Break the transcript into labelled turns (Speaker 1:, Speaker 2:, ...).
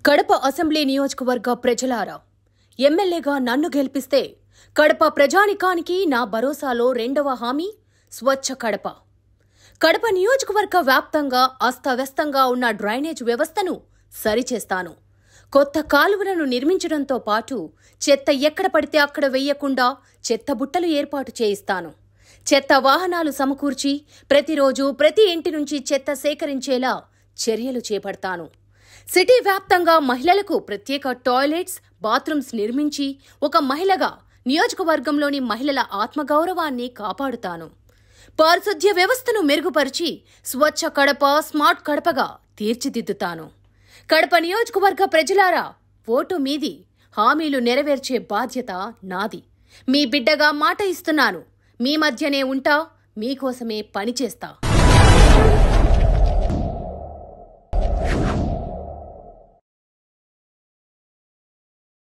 Speaker 1: Kadapa assembly నియోజకవర్గ ప్రజలారా, ఎమ్మెల్యేగా నన్ను గెలిపిస్తే కడప ప్రజానికానికి నా భరోసాలో రెండవ హామీ స్వచ్ఛ కడప. కడప నియోజకవర్గ వ్యాప్తంగా అస్తవ్యస్తంగా ఉన్న డ్రైనేజ్ వ్యవస్థను సరిచేస్తాను. కొత్త కాలువలను నిర్మించడంతో పాటు చెత్త ఎక్కడ పడితే అక్కడ వెయ్యకుండా చెత్త బుట్టలు ఏర్పాటు చేయిస్తాను. చెత్త వాహనాలు సమకూర్చి ప్రతిరోజు ప్రతి ఇంటి నుంచి చెత్త సేకరించేలా చర్యలు చేపడతాను. సిటీ వ్యాప్తంగా మహిళలకు ప్రత్యేక టాయిలెట్స్, బాత్రూమ్స్ నిర్మించి ఒక మహిళగా నియోజకవర్గంలోని మహిళల ఆత్మగౌరవాన్ని కాపాడుతాను. పారిశుద్ధ్య వ్యవస్థను మెరుగుపరిచి స్వచ్ఛ కడప, స్మార్ట్ కడపగా తీర్చిదిద్దుతాను. కడప నియోజకవర్గ ప్రజలారా, ఓటు మీది, హామీలు నెరవేర్చే బాధ్యత నాది. మీ బిడ్డగా మాట ఇస్తున్నాను. మీ మధ్యనే ఉంటా, మీకోసమే పనిచేస్తా.